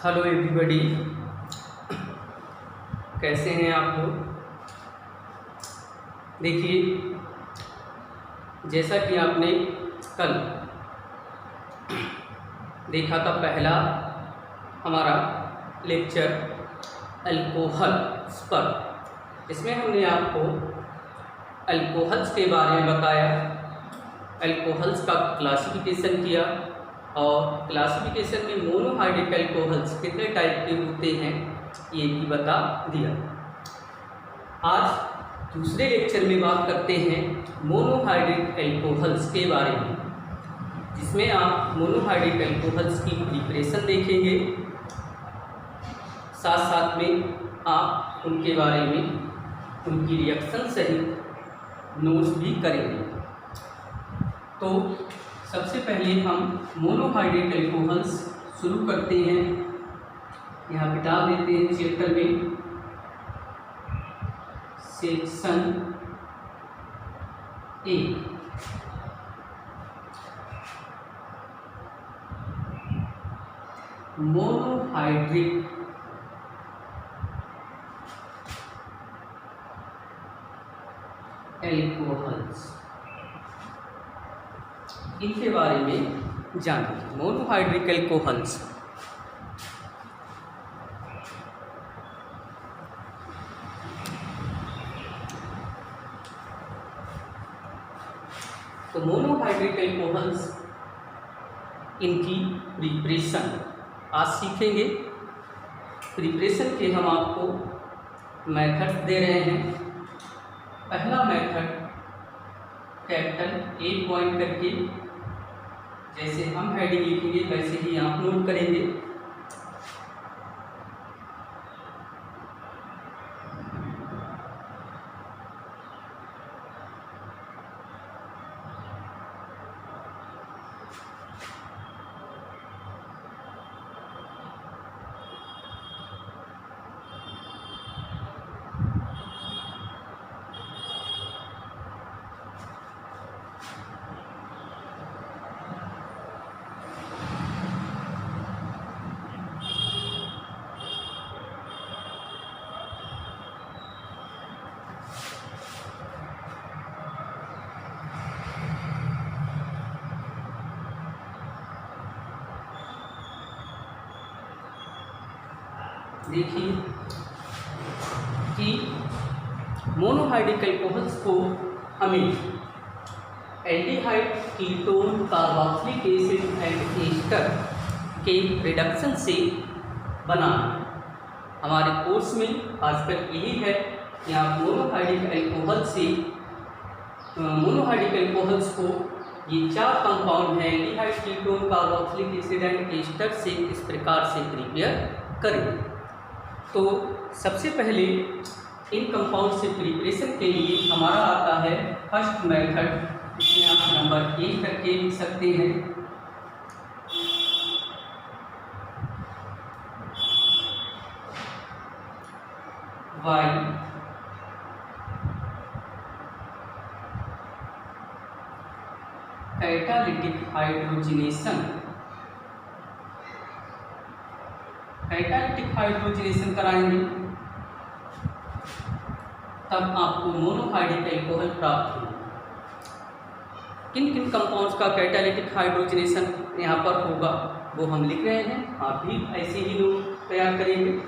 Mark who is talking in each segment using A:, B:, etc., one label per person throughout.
A: Hello everybody, कैसे हैं आप लोग। देखिए, जैसा कि आपने कल देखा था पहला हमारा लेक्चर अल्कोहल्स पर, इसमें हमने आपको अल्कोहल्स के बारे में बताया, अल्कोहल्स का क्लासिफिकेशन किया और क्लासिफिकेशन में मोनोहाइड्रिक अल्कोहल्स कितने टाइप के होते हैं ये भी बता दिया। आज दूसरे लेक्चर में बात करते हैं मोनोहाइड्रिक अल्कोहल्स के बारे में, जिसमें आप मोनोहाइड्रिक अल्कोहल्स की प्रिपरेशन देखेंगे, साथ साथ में आप उनके बारे में उनकी रिएक्शन सहित नोट्स भी करेंगे। तो सबसे पहले हम मोनोहाइड्रिक अल्कोहल्स शुरू करते हैं। यहाँ पे डाल देते हैं चैप्टर में सेक्शन ए। मोनोहाइड्रिक अल्कोहल्स, इनके बारे में जानिए। मोनोहाइड्रिक अल्कोहल्स तो मोनोहाइड्रिक अल्कोहल्स, इनकी प्रिपरेशन आज सीखेंगे। प्रिपरेशन के हम आपको मेथड दे रहे हैं। पहला मेथड कैपिटल ए पॉइंट करके, जैसे हम हेडिंग लिखेंगे वैसे ही आप नोट करेंगे। देखिए कि मोनोहाइड्रिक अल्कोहल्स को हमें aldehyde, ketone, carboxylic acid and ester के रिडक्शन से बनाना। हमारे कोर्स में खासकर यही है कि आप मोनोहाइड्रिक अल्कोहल्स को ये चार कंपाउंड हैं aldehyde, ketone, carboxylic acid and ester से इस प्रकार से प्रिपेयर करें। तो सबसे पहले इन कंपाउंड से प्रिपरेशन के लिए हमारा आता है फर्स्ट मेथड, जिसमें आप नंबर 1 करके लिख सकते हैं। By catalytic hydrogenation. Catalytic hydrogenation कराएंगे तब आपको मोनोहाइड्रिक अल्कोहल प्राप्त होगा। किन किन कंपाउंड्स का कैटालिटिक हाइड्रोजनेशन यहाँ पर होगा वो हम लिख रहे हैं, आप भी ऐसे ही लोग तैयार करेंगे।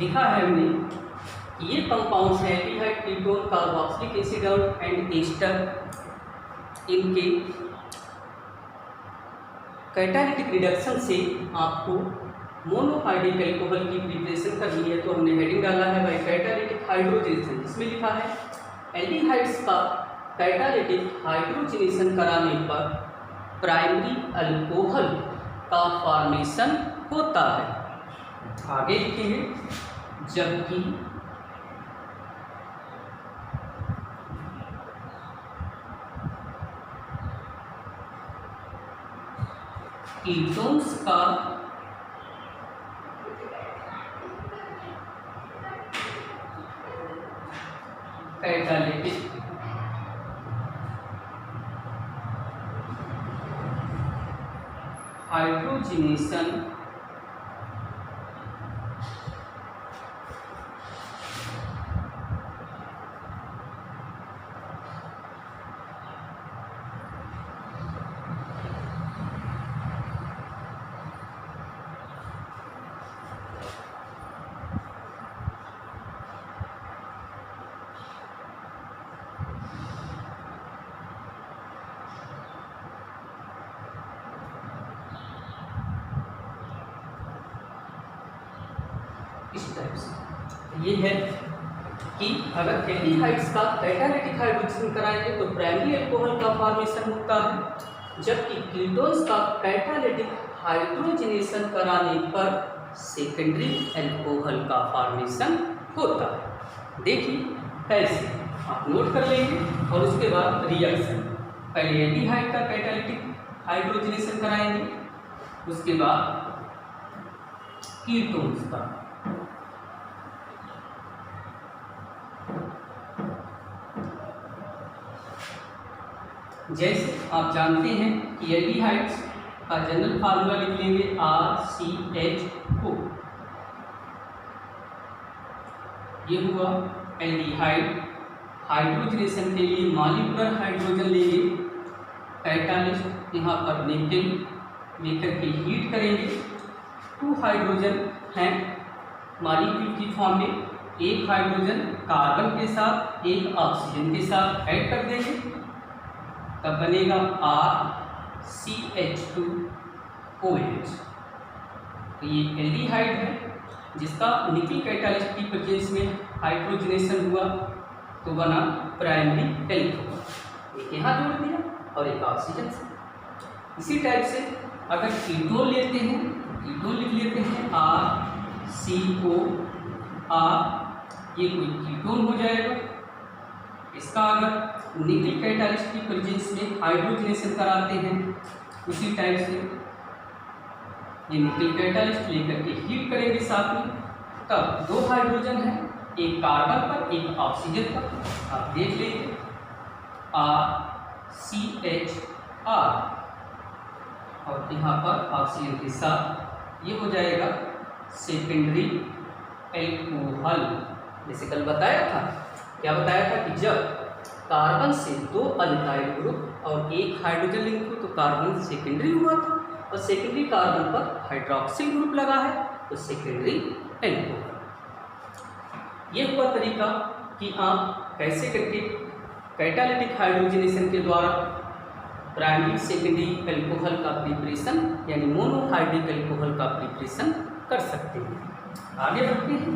A: लिखा है हमने कि ये कंपाउंड्स हैं aldehyde, ketone, carboxylic acid and ester, इनके कैटालिटिक रिडक्शन से आपको मोनोहाइड्रिक अल्कोहल की प्रिपरेशन करनी है। तो हमने हेडिंग डाला है बाय कैटालिटिक हाइड्रोजनेशन, जिसमें लिखा है एल्डिहाइड्स का कैटालिटिक हाइड्रोजनेशन कराने पर प्राइमरी अल्कोहल का फॉर्मेशन होता है। आगे लिखेंगे, जबकि कीटोन्स का कैटालिटिक हाइड्रोजनेशन इस टाइप से ये है कि अगर एल्डिहाइड्स का कैटालिटिक हाइड्रोजनेशन कराएंगे तो प्राइमरी अल्कोहल का फॉर्मेशन होता है, जबकि कीटोन्स का कैटालिटिक हाइड्रोजनेशन कराने पर सेकेंडरी अल्कोहल का फॉर्मेशन होता है। देखिए कैसे, आप नोट कर लेंगे और उसके बाद रिएक्शन, पहले एल्डिहाइड का कैटालिटिक हाइड्रोजनेशन कराएंगे, उसके बाद कीटोन्स का। जैसे आप जानते हैं कि एल्डिहाइड्स का जनरल फार्मूला लिख लेंगे RCHO। ये हुआ एल्डिहाइड। हाइड्रोजनेशन के लिए मॉलिक्यूलर हाइड्रोजन लेंगे, कैटालिस्ट यहाँ पर निकल लेकर के हीट करेंगे। 2 हाइड्रोजन हैं मॉलिक्यूल की फॉर्म में, एक हाइड्रोजन कार्बन के साथ एक ऑक्सीजन के साथ ऐड कर देंगे, तब बनेगा RCH2OH। तो ये एल्डिहाइड है जिसका निकल कैटालिस्ट की प्रेजेंस में हाइड्रोजनेशन हुआ तो बना प्राइमरी अल्कोहल। एक यहाँ जोड़ दिया और एक ऑक्सीजन से। इसी टाइप से अगर कीटोन लेते हैं, कीटोन लिख लेते हैं RCOR, ये कोई कीटोन हो जाएगा। इसका अगर निकल कैटालिस्ट की प्रेजेंस में हाइड्रोजनेशन कराते हैं, उसी टाइप से ये निकल कैटालिस्ट लेकर के हीट करेंगे साथ में, तब 2 हाइड्रोजन है, एक कार्बन पर एक ऑक्सीजन पर। आप देख लीजिए RCHR और यहाँ पर ऑक्सीजन के साथ ये हो जाएगा सेकेंडरी अल्कोहल। जैसे कल बताया था, क्या बताया था कि जब कार्बन से 2 अल्काइल ग्रुप और एक हाइड्रोजन लिंक हो तो कार्बन सेकेंडरी हुआ था, और सेकेंडरी कार्बन पर हाइड्रोक्सिल ग्रुप लगा है तो सेकेंडरी अल्कोहल। ये हुआ तरीका कि आप कैसे करके कैटालिटिक हाइड्रोजनेशन के द्वारा प्राइमरी सेकेंडरी अल्कोहल का प्रिपरेशन यानी मोनोहाइड्रिक अल्कोहल का प्रिपरेशन कर सकते हैं। आगे बढ़ते हैं।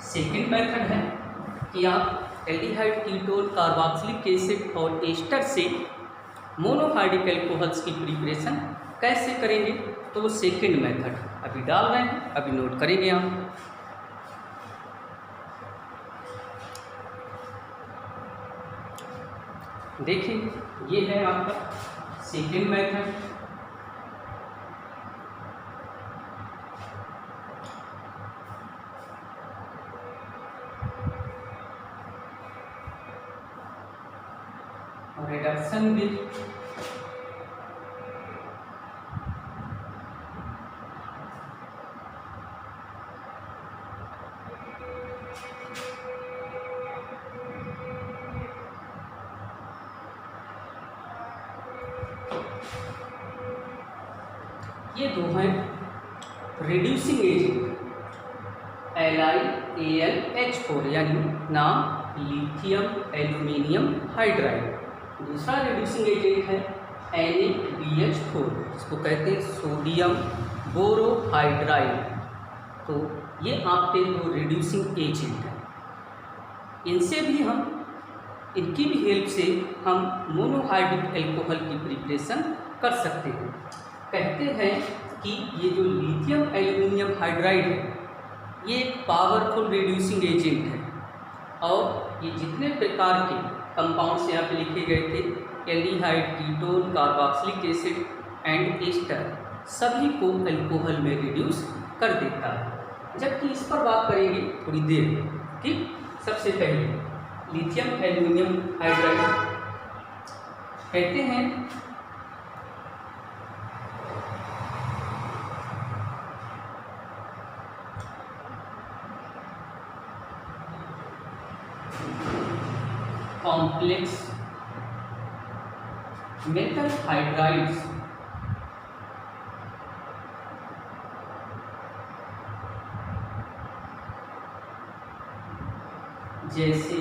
A: सेकेंड मेथड है कि आप एल्डिहाइड, कीटोन, कार्बोक्सिलिक एसिड और एस्टर से मोनोहाइड्रिक अल्कोहल्स की प्रिपरेशन कैसे करेंगे। तो वो सेकेंड मेथड अभी डाल रहे हैं, अभी नोट करेंगे आप। देखिए ये है आपका सेकेंड मेथड। रिडक्शन विद ये दो हैं रिड्यूसिंग एजेंट LiAlH4 यानी नाम लिथियम एल्यूमिनियम हाइड्राइड। दूसरा रिड्यूसिंग एजेंट है NaBH4 जिसको कहते हैं सोडियम बोरोहाइड्राइड। तो ये आपके दो रिड्यूसिंग एजेंट हैं। इनसे भी हम इनकी भी हेल्प से हम मोनोहाइड्रिक एल्कोहल की प्रिपरेशन कर सकते हैं। कहते हैं कि ये जो लिथियम एल्यूमिनियम हाइड्राइड है ये एक पावरफुल रिड्यूसिंग एजेंट है और ये जितने प्रकार के कंपाउंड्स यहाँ पे लिखे गए थे aldehyde, ketone, carboxylic acid and ester सभी को अल्कोहल में रिड्यूस कर देता है। जबकि इस पर बात करेंगे थोड़ी देर में। ठीक, सबसे पहले लिथियम एल्यूमिनियम हाइड्राइड कहते हैं कॉम्प्लेक्स मेटल हाइड्राइड्स जैसे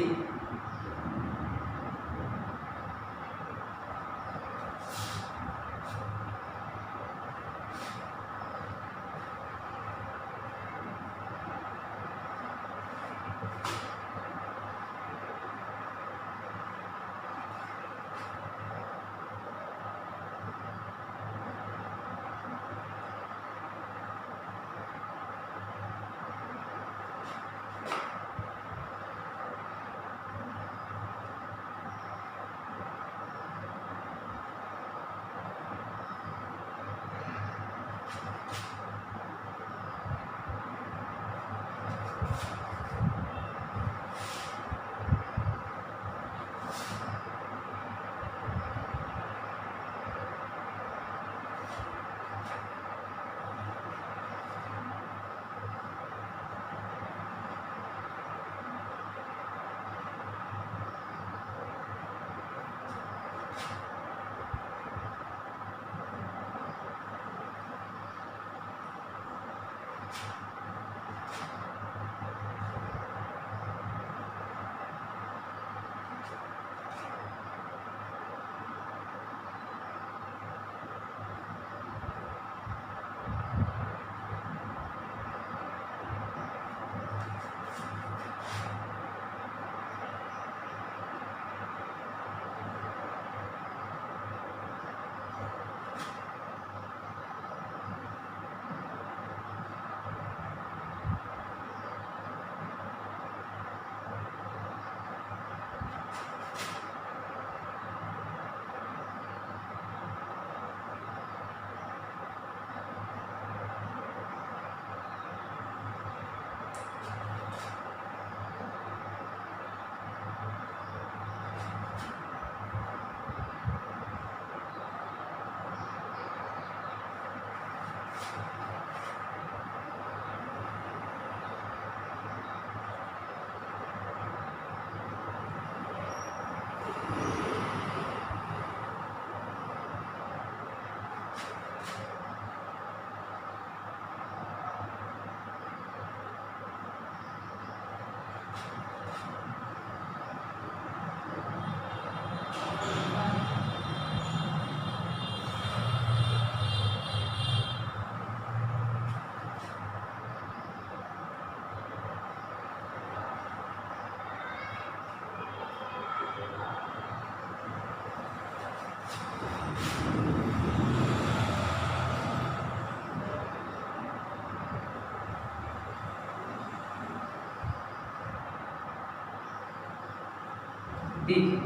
A: देखिए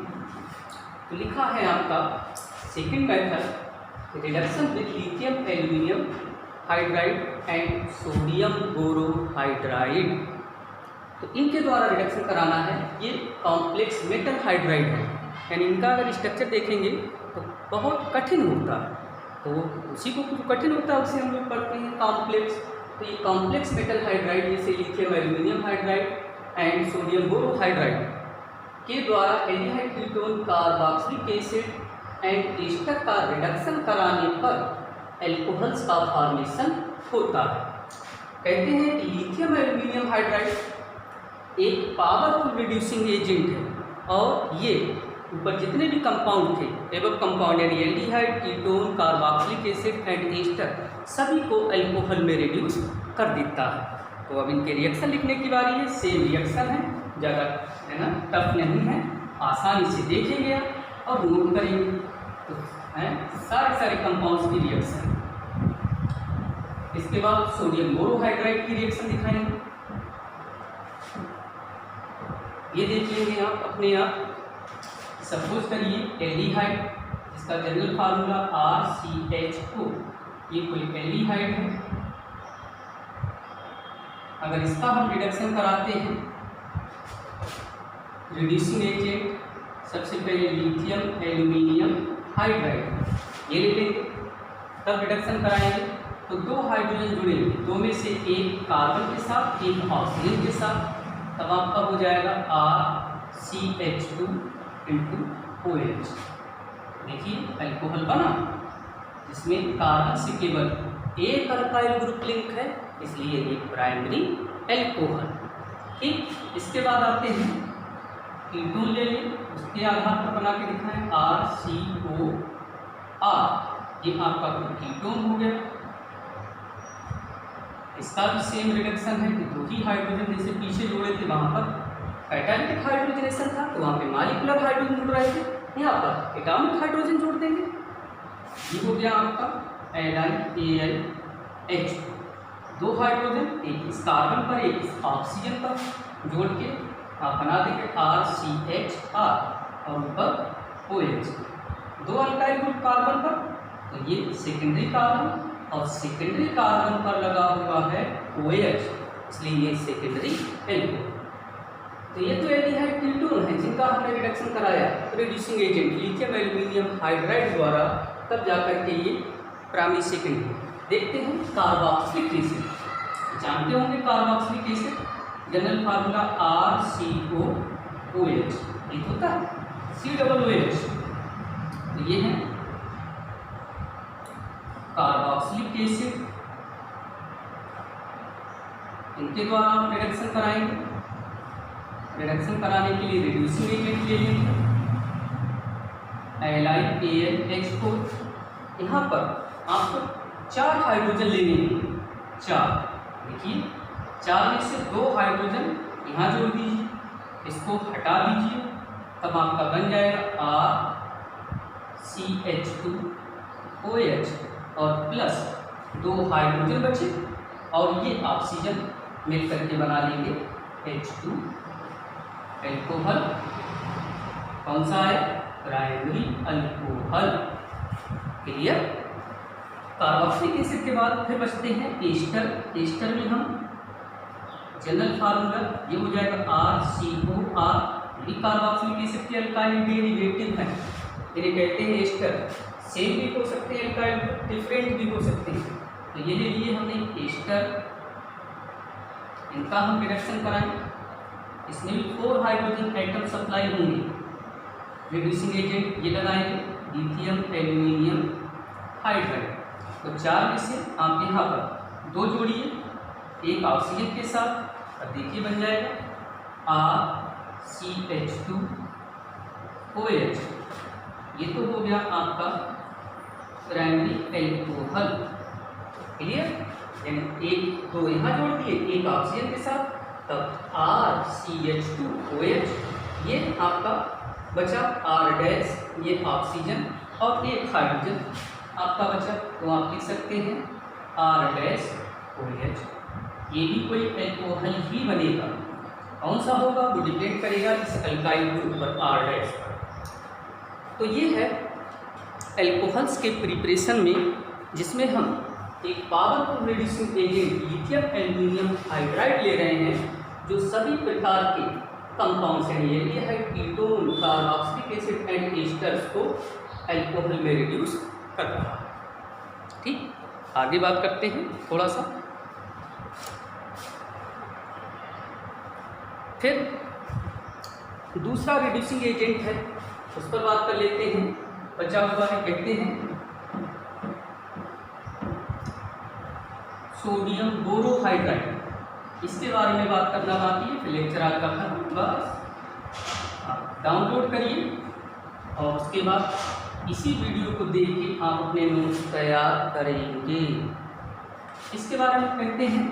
A: तो लिखा है आपका second method reduction with lithium aluminium hydride and sodium borohydride. तो इनके द्वारा रिडक्शन कराना है। ये कॉम्प्लेक्स मेटल हाइड्राइड है, यानी इनका अगर स्ट्रक्चर देखेंगे तो बहुत कठिन होता है। तो उसी को जो कठिन होता है उसे हम लोग पढ़ते हैं कॉम्प्लेक्स। तो ये कॉम्प्लेक्स मेटल हाइड्राइड जैसे lithium aluminium hydride and sodium borohydride के द्वारा aldehyde, ketone, carboxylic acid and ester का रिडक्शन कराने पर एल्कोहल्स का फॉर्मेशन होता है। कहते हैं कि लिथियम एल्यूमिनियम हाइड्राइड एक पावरफुल रिड्यूसिंग एजेंट है और ये ऊपर जितने भी कंपाउंड थे एवं कंपाउंड यानी aldehyde, ketone, carboxylic acid and ester सभी को अल्कोहल में रिड्यूस कर देता है। तो अब इनके रिएक्शन लिखने की बारी है। सेम रिएक्शन है, ज़्यादा है ना टफ नहीं है, आसानी से देखेंगे आप और नोट करेंगे। तो हैं सारे कंपाउंड्स की रिएक्शन। इसके बाद सोडियम बोरोहाइड्राइड की रिएक्शन दिखाएंगे। ये देख लेंगे आप अपने आप। सपोज करिए एल्डिहाइड जिसका जनरल फार्मूला RCHO, ये कोई एल्डिहाइड है। अगर इसका हम रिडक्शन कराते हैं रिड्यूसिंग एजेंट, सबसे पहले लिथियम एल्यूमिनियम हाइड्राइड ये ले लेंगे, तब रिडक्शन कराएंगे तो दो हाइड्रोजन जुड़ेंगे, दो में से एक कार्बन के साथ एक ऑक्सीजन के साथ, तब आपका हो जाएगा RCH2 × OH। देखिए अल्कोहल बना जिसमें कार्बन से केवल एक अल्काइल ग्रुप लिंक है, इसलिए एक प्राइमरी एल्कोहल। ठीक, इसके बाद आते हैं कीटोन ले लें, उसके आधार पर बना के दिखाएं RCOR, ये आपका कीटोन हो गया। इसका भी सेम रिडक्शन है कि दो ही हाइड्रोजन जैसे पीछे जोड़े थे वहाँ पर कैटालिटिक हाइड्रोजनेशन था तो वहाँ पे मॉलिक्यूलर हाइड्रोजन जुड़ रहे थे, यहाँ पर एटॉमिक हाइड्रोजन जोड़ देंगे। ये हो गया आपका एलाइन AlH, दो हाइड्रोजन एक इस कार्बन पर एक इस ऑक्सीजन पर जोड़ के आप बना देंगे RCHR और ऊपर OH, दो अल्काइल ग्रुप कार्बन पर, तो ये सेकेंडरी कार्बन और सेकेंडरी कार्बन पर लगा हुआ है OH, इसलिए ये सेकेंडरी एल्कोहल। तो ये तो एल्डिहाइड कीटोन है जिनका हमने रिडक्शन कराया reducing agent lithium aluminium hydride द्वारा, तब जाकर के ये प्राइमरी सेकेंडरी। देखते हैं कार्बोक्सिलिक एसिड, जानते होंगे carboxylic acid general formula RCOOH, ये होता है COOH। तो ये है कार्बोक्सिलिक एसिड, इनके द्वारा हम रिडक्शन कराएंगे। रिडक्शन कराने के लिए रिड्यूसिंग एजेंट ले लेंगे एलाइन AlH4। यहाँ पर आपको 4 हाइड्रोजन लेने हैं, 4। देखिए 4 में से 2 हाइड्रोजन यहाँ जोड़ दीजिए, इसको हटा दीजिए, तब आपका बन जाएगा RCH2OH और प्लस 2 हाइड्रोजन बचे और ये ऑक्सीजन मिल करके बना लेंगे H2 एल्कोहल। कौन सा है? Primary alcohol. Clear. Carboxylic acid के बाद फिर बचते हैं एस्टर। एस्टर में हम जनरल फार्मूला ये हो जाएगा RCOR, ये कार्बोक्सिलिक एसिड के अल्काइल डेरिवेटिव है, इन्हें कहते हैं एस्टर। सेम भी हो सकते हैं अल्काइल, डिफरेंट भी हो सकते हैं। तो ये ले लिए हमने एस्टर, इनका हम रिडक्शन कराएं। इसमें भी 4 हाइड्रोजन एटम सप्लाई होंगे। रिड्यूसिंग एजेंट ये लगाएंगे लिथियम एल्यूमिनियम हाइड्राइड। तो 4 में से आप यहाँ पर 2 जोड़िए, एक ऑक्सीजन के साथ, अब देखिए बन जाएगा RCH2OH। ये तो हो गया आपका प्राइमरी एल्कोहल। क्लियर। यानी 1-2 यहाँ जोड़ दिए, एक ऑक्सीजन के साथ, तब RCH2OH, ये आपका बचा R', ये ऑक्सीजन और एक हाइड्रोजन आपका बचा, तो आप लिख सकते हैं R'OH। ये भी कोई एल्कोहल ही बनेगा। कौन सा होगा वो डिपेंड करेगा इस अल्काइल ग्रुप पर R' पर। तो ये है एल्कोहल्स के प्रिपरेशन में, जिसमें हम एक powerful reducing agent lithium aluminium hydride ले रहे हैं, जो सभी प्रकार के कंपाउंड्स हैं aldehyde, ketone, carboxylic acid and asters को अल्कोहल में रिड्यूस कर रहा है। ठीक, आगे बात करते हैं थोड़ा सा। फिर दूसरा रिड्यूसिंग एजेंट है, उस पर बात कर लेते हैं। बचा हुआ है, कहते हैं सोडियम बोरोहाइड्राइड, इसके बारे में बात करना बाकी है, फिर लेक्चर आज का खत्म। बस आप डाउनलोड करिए और उसके बाद इसी वीडियो को देख के आप अपने नोट्स तैयार करेंगे। इसके बारे में कहते हैं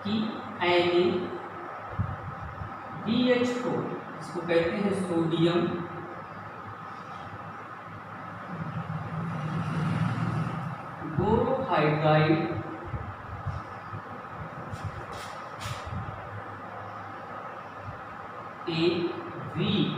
A: कि NaBH4, इसको कहते हैं सोडियम बोरोहाइड्राइड एक वीक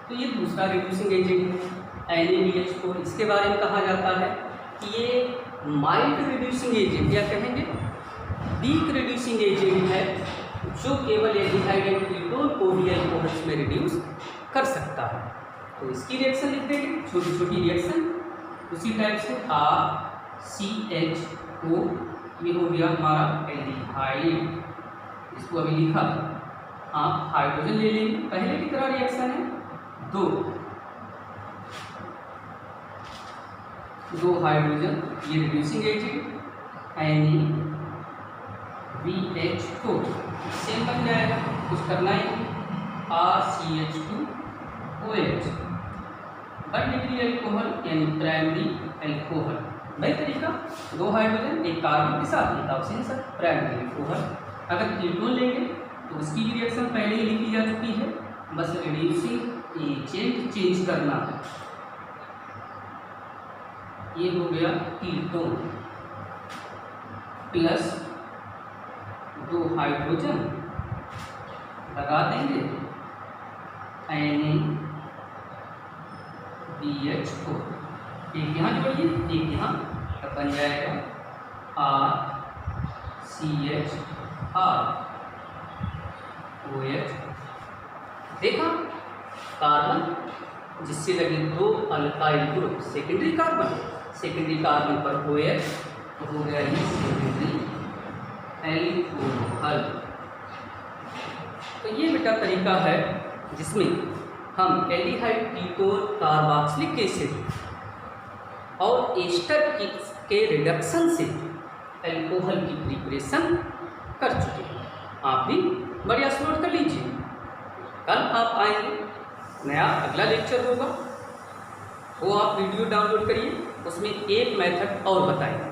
A: तो ये दूसरा रिड्यूसिंग एजेंट है NaBH4। इसके बारे में कहा जाता है कि ये माइल्ड रिड्यूसिंग एजेंट या कहेंगे वीक रिड्यूसिंग एजेंट है, जो केवल एल्डिहाइड एंड कीटोन को भी अल्कोहल्स में रिड्यूस कर सकता है। तो इसकी रिएक्शन लिख देंगे, छोटी छोटी रिएक्शन उसी टाइप से RCHO, ये हो गया हमारा एल्डिहाइड, इसको अभी लिखा। आप हाइड्रोजन ले लेंगे, पहले की तरह रिएक्शन है, दो हाइड्रोजन, ये रिड्यूसिंग एजेंट NaBH4 सेम बन जाएगा, कुछ करना ही RCH2OH, वन डिग्री अल्कोहल यानी प्राइमरी अल्कोहल। वही तरीका, दो हाइड्रोजन एक कार्बन के साथ, एक ऑक्सीजन साथ, प्राइमरी अल्कोहल। अगर कीटोन लेंगे तो उसकी रिएक्शन पहले ही लिखी जा चुकी है, बस रिड्यूसिंग एजेंट चेंज करना है। ये हो गया कीटोन प्लस दो हाइड्रोजन लगा देंगे NaBH4, एक यहाँ जोड़िए एक यहाँ, तब बन जाएगा RCHROH। देखा, कार्बन जिससे लगे दो अल्काइल ग्रुप, सेकेंडरी कार्बन पर OH, तो हो गया ये सेकेंडरी अल्कोहल। तो ये बेटा तरीका है जिसमें हम एल्डिहाइड कीटोन कार्बोक्सिलिक एसिड और एस्टर के रिडक्शन से अल्कोहल की प्रिपरेशन कर चुके हैं। आप भी बढ़िया से नोट कर लीजिए। कल आप आएंगे, नया अगला लेक्चर होगा, वो आप वीडियो डाउनलोड करिए, उसमें एक मेथड और बताएंगे।